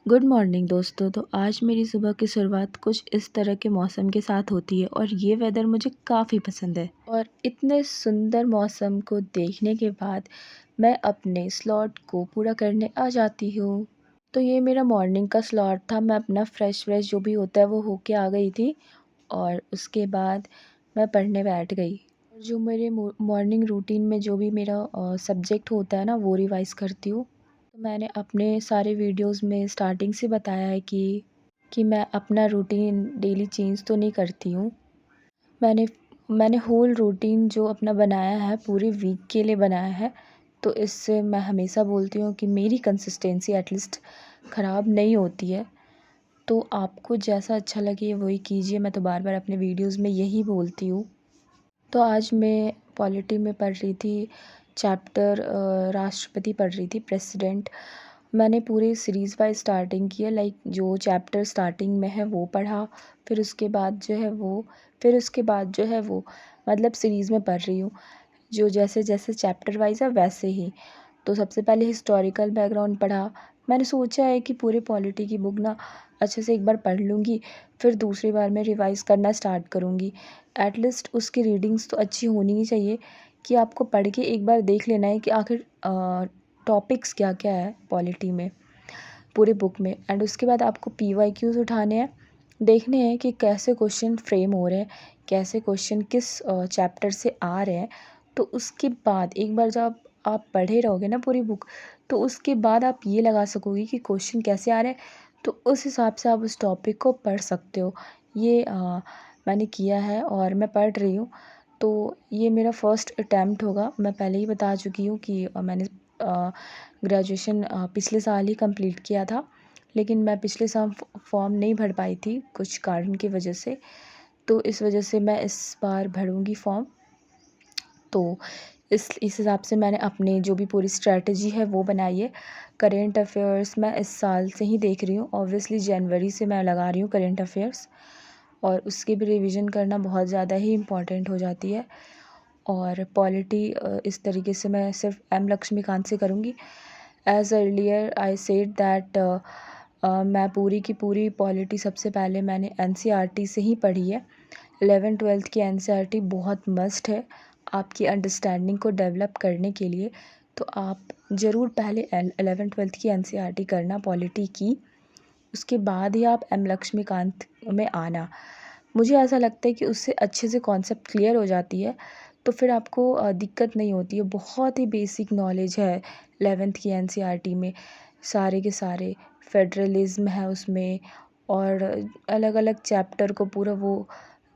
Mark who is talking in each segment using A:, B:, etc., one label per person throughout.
A: Good morning दोस्तों। तो आज मेरी सुबह की शुरुआत कुछ इस तरह के मौसम के साथ होती है और ये वेदर मुझे काफ़ी पसंद है। और इतने सुंदर मौसम को देखने के बाद मैं अपने स्लॉट को पूरा करने आ जाती हूँ। तो ये मेरा मॉर्निंग का स्लॉट था। मैं अपना फ्रेश जो भी होता है वो होके आ गई थी और उसके बाद मैं पढ़ने बैठ गई। और जो मेरे मॉर्निंग रूटीन में जो भी मेरा सब्जेक्ट होता है ना वो रिवाइज़ करती हूँ। तो मैंने अपने सारे वीडियोस में स्टार्टिंग से बताया है कि मैं अपना रूटीन डेली चेंज तो नहीं करती हूँ। मैंने मैंने होल रूटीन जो अपना बनाया है पूरे वीक के लिए बनाया है। तो इससे मैं हमेशा बोलती हूँ कि मेरी कंसिस्टेंसी एटलीस्ट ख़राब नहीं होती है। तो आपको जैसा अच्छा लगे वही कीजिए। मैं तो बार-बार अपने वीडियोस में यही बोलती हूँ। तो आज मैं पॉलिटी में पढ़ रही थी चैप्टर राष्ट्रपति पढ़ रही थी प्रेसिडेंट। मैंने पूरे सीरीज़ वाइज़ स्टार्टिंग की है, लाइक जो चैप्टर स्टार्टिंग में है वो पढ़ा, फिर उसके बाद जो है वो फिर उसके बाद जो है वो मतलब सीरीज़ में पढ़ रही हूँ। जो जैसे-जैसे चैप्टर वाइज़ है वैसे ही। तो सबसे पहले हिस्टोरिकल बैकग्राउंड पढ़ा। मैंने सोचा है कि पूरे पॉलिटी की बुक ना अच्छे से एक बार पढ़ लूँगी, फिर दूसरी बार मैं रिवाइज़ करना स्टार्ट करूँगी। एटलीस्ट उसकी रीडिंग्स तो अच्छी होनी ही चाहिए कि आपको पढ़ के एक बार देख लेना है कि आखिर टॉपिक्स क्या-क्या है पॉलिटी में, पूरे बुक में। एंड उसके बाद आपको पीवाईक्यूज़ उठाने हैं, देखने हैं कि कैसे क्वेश्चन फ्रेम हो रहे हैं, कैसे क्वेश्चन किस चैप्टर से आ रहे हैं। तो उसके बाद एक बार जब आप पढ़े रहोगे ना पूरी बुक, तो उसके बाद आप ये लगा सकोगे कि क्वेश्चन कैसे आ रहे हैं, तो उस हिसाब से आप उस टॉपिक को पढ़ सकते हो। ये मैंने किया है और मैं पढ़ रही हूँ। तो ये मेरा फर्स्ट अटेम्प्ट होगा। मैं पहले ही बता चुकी हूँ कि मैंने ग्रेजुएशन पिछले साल ही कंप्लीट किया था, लेकिन मैं पिछले साल फॉर्म नहीं भर पाई थी कुछ कारण की वजह से। तो इस वजह से मैं इस बार भरूँगी फॉर्म। तो इस हिसाब से मैंने अपनी जो भी पूरी स्ट्रैटेजी है वो बनाई है। करेंट अफ़ेयर्स मैं इस साल से ही देख रही हूँ। ऑब्वियसली जनवरी से मैं लगा रही हूँ करेंट अफ़ेयर्स, और उसकी भी रिवीजन करना बहुत ज़्यादा ही इम्पॉर्टेंट हो जाती है। और पॉलिटी इस तरीके से मैं सिर्फ एम लक्ष्मीकांत से करूँगी। As earlier I said that मैं पूरी की पूरी पॉलिटी सबसे पहले मैंने एनसीईआरटी से ही पढ़ी है। 11th-12th की एनसीईआरटी बहुत मस्ट है आपकी अंडरस्टैंडिंग को डेवलप करने के लिए। तो आप ज़रूर पहले 11th-12th की एनसीईआरटी करना पॉलिटी की, उसके बाद ही आप एम लक्ष्मीकांत में आना। मुझे ऐसा लगता है कि उससे अच्छे से कॉन्सेप्ट क्लियर हो जाती है, तो फिर आपको दिक्कत नहीं होती है। बहुत ही बेसिक नॉलेज है 11th की एनसीईआरटी में, सारे के सारे फेडरलिज़्म है उसमें, और अलग-अलग चैप्टर को पूरा वो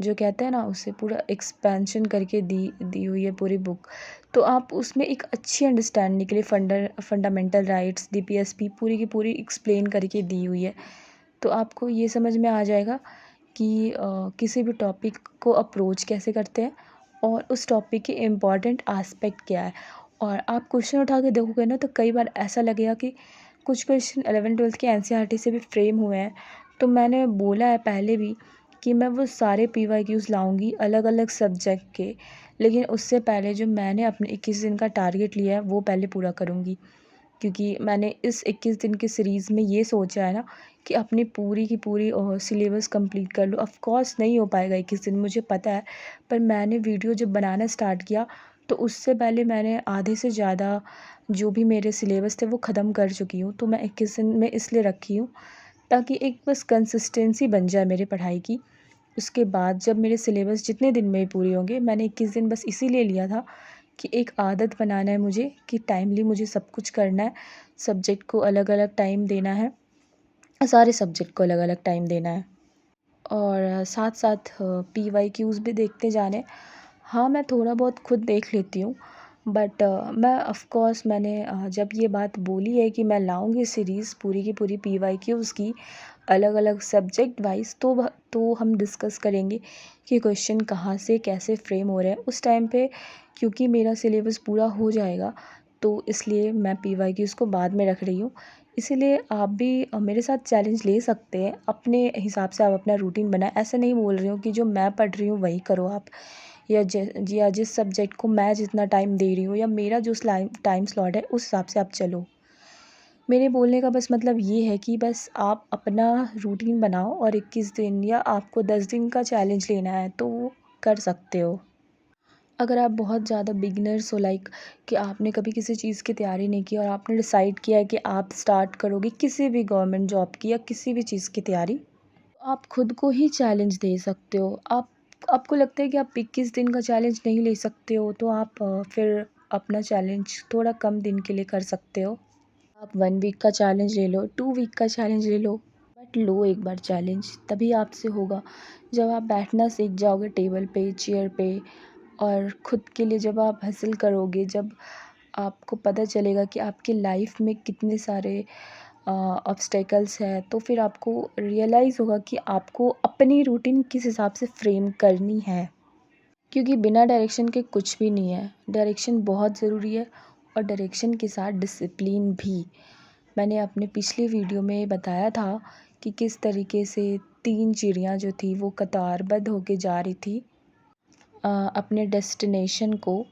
A: जो कहते हैं ना उसे पूरा एक्सपेंशन करके दी दी हुई है पूरी बुक। तो आप उसमें एक अच्छी अंडरस्टैंडिंग के लिए फंडामेंटल राइट्स, डीपीएसपी पूरी की पूरी एक्सप्लेन करके दी हुई है। तो आपको ये समझ में आ जाएगा कि किसी भी टॉपिक को अप्रोच कैसे करते हैं और उस टॉपिक के इम्पॉर्टेंट एस्पेक्ट क्या है। और आप क्वेश्चन उठा के देखोगे ना तो कई बार ऐसा लगेगा कि कुछ क्वेश्चन 11th-12th के एनसीईआरटी से भी फ्रेम हुए हैं। तो मैंने बोला है पहले भी कि मैं वो सारे पीवाईक्यूज़ लाऊंगी अलग-अलग सब्जेक्ट के, लेकिन उससे पहले जो मैंने अपने 21 दिन का टारगेट लिया है वो पहले पूरा करूँगी। क्योंकि मैंने इस 21 दिन की सीरीज़ में ये सोचा है ना कि अपनी पूरी की पूरी सिलेबस कंप्लीट कर लूँ। ऑफ़ कोर्स नहीं हो पाएगा 21 दिन, मुझे पता है। पर मैंने वीडियो जब बनाना स्टार्ट किया तो उससे पहले मैंने आधे से ज़्यादा जो भी मेरे सिलेबस थे वो ख़त्म कर चुकी हूँ। तो मैं 21 दिन में इसलिए रखी हूँ ताकि एक बस कंसिस्टेंसी बन जाए मेरी पढ़ाई की। उसके बाद जब मेरे सिलेबस जितने दिन में पूरे होंगे, मैंने 21 दिन बस इसीलिए लिया था कि एक आदत बनाना है मुझे कि टाइमली मुझे सब कुछ करना है। सब्जेक्ट को अलग-अलग टाइम देना है, सारे सब्जेक्ट को अलग-अलग टाइम देना है, और साथ-साथ पीवाईक्यूज़ भी देखते जाने हैं। हाँ, मैं थोड़ा बहुत खुद देख लेती हूँ, बट मैं ऑफ़ कोर्स मैंने जब ये बात बोली है कि मैं लाऊँगी सीरीज़ पूरी की पूरी पीवाईक्यूज़ की अलग-अलग सब्जेक्ट वाइज़, तो हम डिस्कस करेंगे कि क्वेश्चन कहाँ से कैसे फ्रेम हो रहे हैं उस टाइम पे। क्योंकि मेरा सिलेबस पूरा हो जाएगा, तो इसलिए मैं पीवाईक्यूज़ को बाद में रख रही हूँ। इसीलिए आप भी मेरे साथ चैलेंज ले सकते हैं, अपने हिसाब से आप अपना रूटीन बनाएँ। ऐसा नहीं बोल रही हूँ कि जो मैं पढ़ रही हूँ वही करो आप, या जिस सब्जेक्ट को मैं जितना टाइम दे रही हूँ या मेरा जो टाइम स्लॉट है उस हिसाब से आप चलो। मेरे बोलने का बस मतलब ये है कि बस आप अपना रूटीन बनाओ और 21 दिन या आपको 10 दिन का चैलेंज लेना है तो वो कर सकते हो। अगर आप बहुत ज़्यादा बिगिनर्स हो लाइक कि आपने कभी किसी चीज़ की तैयारी नहीं की और आपने डिसाइड किया है कि आप स्टार्ट करोगे किसी भी गवर्नमेंट जॉब की या किसी भी चीज़ की तैयारी, तो आप खुद को ही चैलेंज दे सकते हो। आपको लगता है कि आप 21 दिन का चैलेंज नहीं ले सकते हो तो आप फिर अपना चैलेंज थोड़ा कम दिन के लिए कर सकते हो। आप 1 वीक का चैलेंज ले लो, 2 वीक का चैलेंज ले लो, बट लो एक बार चैलेंज, तभी आपसे होगा। जब आप बैठना सीख जाओगे टेबल पे, चेयर पे और खुद के लिए जब आप हासिल करोगे, जब आपको पता चलेगा कि आपकी लाइफ में कितने सारे ऑब्स्टेकल्स हैं, तो फिर आपको रियलाइज़ होगा कि आपको अपनी रूटीन किस हिसाब से फ्रेम करनी है। क्योंकि बिना डायरेक्शन के कुछ भी नहीं है। डायरेक्शन बहुत ज़रूरी है और डायरेक्शन के साथ डिसिप्लिन भी। मैंने अपने पिछले वीडियो में बताया था कि किस तरीके से 3 चिड़ियाँ जो थी वो कतारबद्ध होके जा रही थी अपने डेस्टिनेशन को।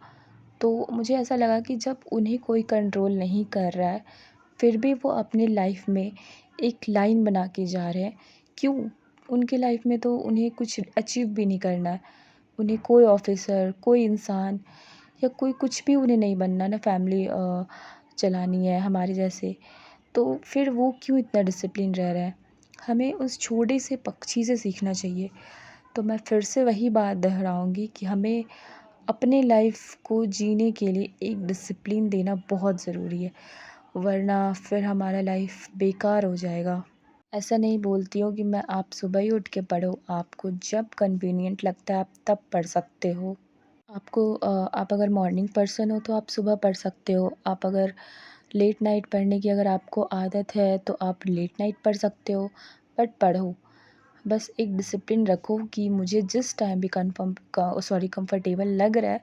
A: तो मुझे ऐसा लगा कि जब उन्हें कोई कंट्रोल नहीं कर रहा है, फिर भी वो अपनी लाइफ में एक लाइन बना के जा रहे हैं। क्यों? उनकी लाइफ में तो उन्हें कुछ अचीव भी नहीं करना है। उन्हें कोई ऑफ़िसर, कोई इंसान या कोई कुछ भी उन्हें नहीं बनना, ना फैमिली चलानी है हमारे जैसे। तो फिर वो क्यों इतना डिसिप्लिन रह रहा है? हमें उस छोटे से पक्षी से सीखना चाहिए। तो मैं फिर से वही बात दोहराऊँगी कि हमें अपने लाइफ को जीने के लिए एक डिसिप्लिन देना बहुत ज़रूरी है, वरना फिर हमारा लाइफ बेकार हो जाएगा। ऐसा नहीं बोलती हूँ कि मैं आप सुबह ही उठ के पढ़ो, आपको जब कन्वीनिएंट लगता है आप तब पढ़ सकते हो। आप अगर मॉर्निंग पर्सन हो तो आप सुबह पढ़ सकते हो। आप अगर लेट नाइट पढ़ने की अगर आपको आदत है तो आप लेट नाइट पढ़ सकते हो, बट पढ़ो। बस एक डिसिप्लिन रखो कि मुझे जिस टाइम भी कंफर्टेबल लग रहा है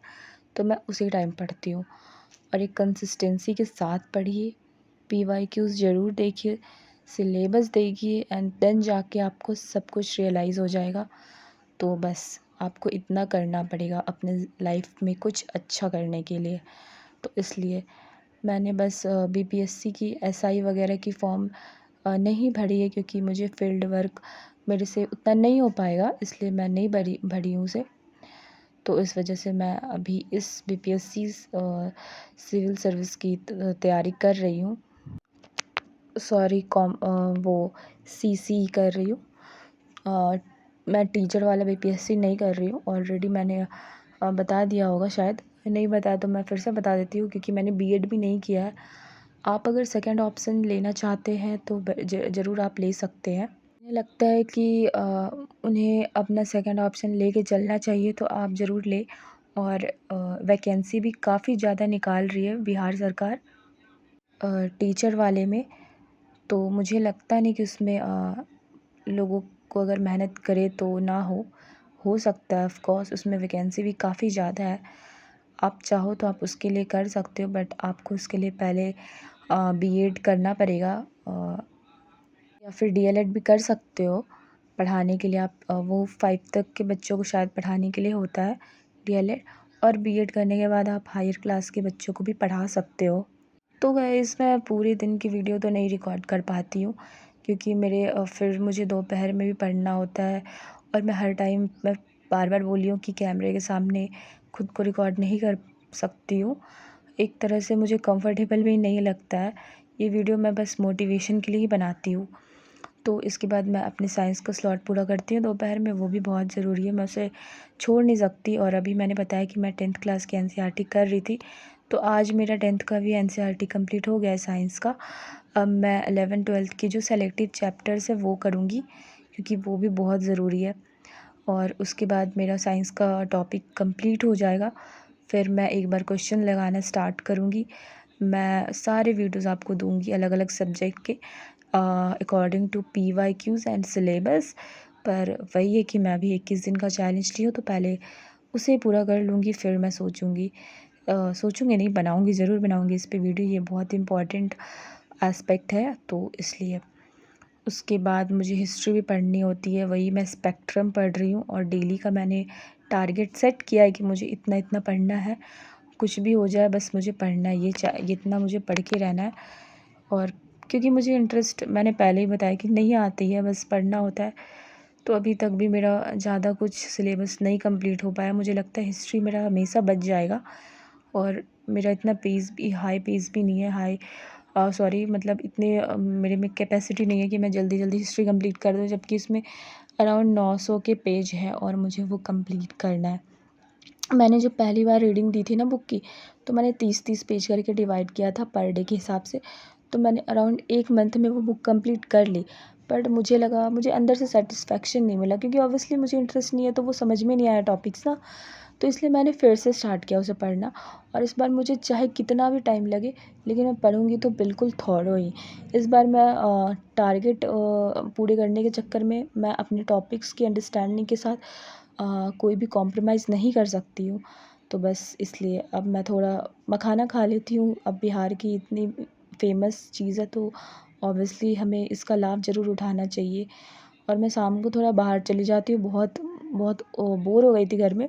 A: तो मैं उसी टाइम पढ़ती हूँ। और एक कंसिस्टेंसी के साथ पढ़िए, पीवाईक्यूज़ ज़रूर देखिए, सिलेबस देखिए एंड देन जाके आपको सब कुछ रियलाइज़ हो जाएगा। तो बस आपको इतना करना पड़ेगा अपने लाइफ में कुछ अच्छा करने के लिए। तो इसलिए मैंने बस बीपीएससी की एसआई वगैरह की फॉर्म नहीं भरी है क्योंकि मुझे फील्ड वर्क मेरे से उतना नहीं हो पाएगा, इसलिए मैं नहीं भरी हूँ उसे। तो इस वजह से मैं अभी इस बीपीएससी सिविल सर्विस की तैयारी कर रही हूँ। वो सीसी कर रही हूँ। मैं टीचर वाला बीपीएससी नहीं कर रही हूँ। ऑलरेडी मैंने बता दिया होगा शायद, नहीं बताया तो मैं फिर से बता देती हूँ क्योंकि मैंने बीएड भी नहीं किया है। आप अगर सेकंड ऑप्शन लेना चाहते हैं तो ज़रूर आप ले सकते हैं। मुझे लगता है कि उन्हें अपना सेकंड ऑप्शन लेके चलना चाहिए तो आप ज़रूर लें। और वैकेंसी भी काफ़ी ज़्यादा निकाल रही है बिहार सरकार टीचर वाले में। तो मुझे लगता नहीं कि उसमें लोगों को अगर मेहनत करे तो ना हो सकता है ऑफ़ कोर्स उसमें वैकेंसी भी काफ़ी ज़्यादा है। आप चाहो तो आप उसके लिए कर सकते हो, बट आपको उसके लिए पहले बीएड करना पड़ेगा या फिर डीएलएड भी कर सकते हो पढ़ाने के लिए। आप वो 5 तक के बच्चों को शायद पढ़ाने के लिए होता है डीएलएड, और बीएड करने के बाद आप हायर क्लास के बच्चों को भी पढ़ा सकते हो। तो गाइस मैं पूरे दिन की वीडियो तो नहीं रिकॉर्ड कर पाती हूँ क्योंकि फिर मुझे दोपहर में भी पढ़ना होता है और मैं हर टाइम मैं बार बार बोली हूँ कि कैमरे के सामने खुद को रिकॉर्ड नहीं कर सकती हूँ। एक तरह से मुझे कंफर्टेबल भी नहीं लगता है। ये वीडियो मैं बस मोटिवेशन के लिए ही बनाती हूँ। तो इसके बाद मैं अपने साइंस का स्लॉट पूरा करती हूँ दोपहर में, वो भी बहुत ज़रूरी है, मैं उसे छोड़ नहीं सकती। और अभी मैंने बताया कि मैं 10th क्लास की एनसीईआरटी कर रही थी, तो आज मेरा 10th का भी एनसीईआरटी कंप्लीट हो गया है साइंस का। अब मैं 11th-12th की जो सेलेक्टिव चैप्टर्स है वो करूँगी क्योंकि वो भी बहुत ज़रूरी है। और उसके बाद मेरा साइंस का टॉपिक कंप्लीट हो जाएगा, फिर मैं एक बार क्वेश्चन लगाना स्टार्ट करूँगी। मैं सारे वीडियोज़ आपको दूँगी अलग अलग सब्जेक्ट के according to PYQs and syllabus. पर वही है कि मैं अभी 21 दिन का चैलेंज ली हूँ तो पहले उसे पूरा कर लूँगी, फिर मैं सोचूँगी नहीं, बनाऊँगी, ज़रूर बनाऊँगी इस पे वीडियो, ये बहुत इम्पॉर्टेंट एस्पेक्ट है तो इसलिए। उसके बाद मुझे हिस्ट्री भी पढ़नी होती है, वही मैं स्पेक्ट्रम पढ़ रही हूँ और डेली का मैंने टारगेट सेट किया है कि मुझे इतना इतना पढ़ना है, कुछ भी हो जाए बस मुझे पढ़ना है, ये इतना मुझे पढ़ के रहना है। और क्योंकि मुझे इंटरेस्ट मैंने पहले ही बताया कि नहीं आती है, बस पढ़ना होता है। तो अभी तक भी मेरा ज़्यादा कुछ सिलेबस नहीं कंप्लीट हो पाया। मुझे लगता है हिस्ट्री मेरा हमेशा बच जाएगा, और मेरा इतना पेस भी हाई पेस भी नहीं है, सॉरी मतलब इतने मेरे में कैपेसिटी नहीं है कि मैं जल्दी जल्दी हिस्ट्री कंप्लीट कर दूँ, जबकि इसमें अराउंड 900 के पेज हैं और मुझे वो कंप्लीट करना है। मैंने जब पहली बार रीडिंग दी थी ना बुक की, तो मैंने 30-30 पेज करके डिवाइड किया था पर डे के हिसाब से। तो मैंने अराउंड 1 मंथ में वो बुक कंप्लीट कर ली। बट मुझे अंदर से सैटिस्फैक्शन नहीं मिला, क्योंकि ऑब्वियसली मुझे इंटरेस्ट नहीं है, तो वो समझ में नहीं आया टॉपिक्स ना। तो इसलिए मैंने फिर से स्टार्ट किया उसे पढ़ना, और इस बार मुझे चाहे कितना भी टाइम लगे, लेकिन मैं पढ़ूँगी तो बिल्कुल थॉरो ही। इस बार मैं टारगेट पूरे करने के चक्कर में मैं अपने टॉपिक्स की अंडरस्टैंडिंग के साथ कोई भी कॉम्प्रोमाइज़ नहीं कर सकती हूँ। तो बस इसलिए अब मैं थोड़ा मखाना खा लेती हूँ। अब बिहार की इतनी फ़ेमस चीज़ है, तो ऑब्वियसली हमें इसका लाभ ज़रूर उठाना चाहिए। और मैं शाम को थोड़ा बाहर चली जाती हूँ, बहुत बहुत बोर हो गई थी घर में,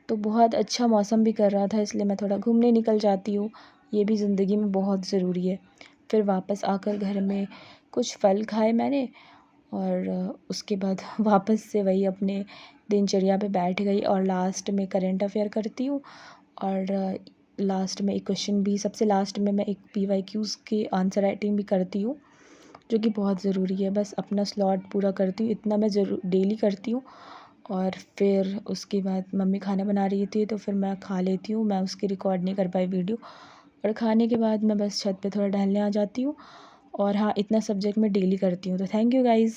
A: तो बहुत अच्छा मौसम भी कर रहा था, इसलिए मैं थोड़ा घूमने निकल जाती हूँ। ये भी ज़िंदगी में बहुत ज़रूरी है। फिर वापस आकर घर में कुछ फल खाए मैंने, और उसके बाद वापस से वही अपने दिनचर्या पे बैठ गई, और लास्ट में करंट अफेयर करती हूँ। और लास्ट में एक क्वेश्चन भी, सबसे लास्ट में मैं एक पीवाईक्यूज़ की आंसर राइटिंग भी करती हूँ, जो कि बहुत ज़रूरी है। बस अपना स्लॉट पूरा करती हूँ, इतना मैं डेली करती हूँ। और फिर उसके बाद मम्मी खाना बना रही थी, तो फिर मैं खा लेती हूँ। मैं उसकी रिकॉर्ड नहीं कर पाई वीडियो, और खाने के बाद मैं बस छत पे थोड़ा टहलने आ जाती हूँ। और हाँ, इतना सब्जेक्ट मैं डेली करती हूँ। तो थैंक यू गाइज़।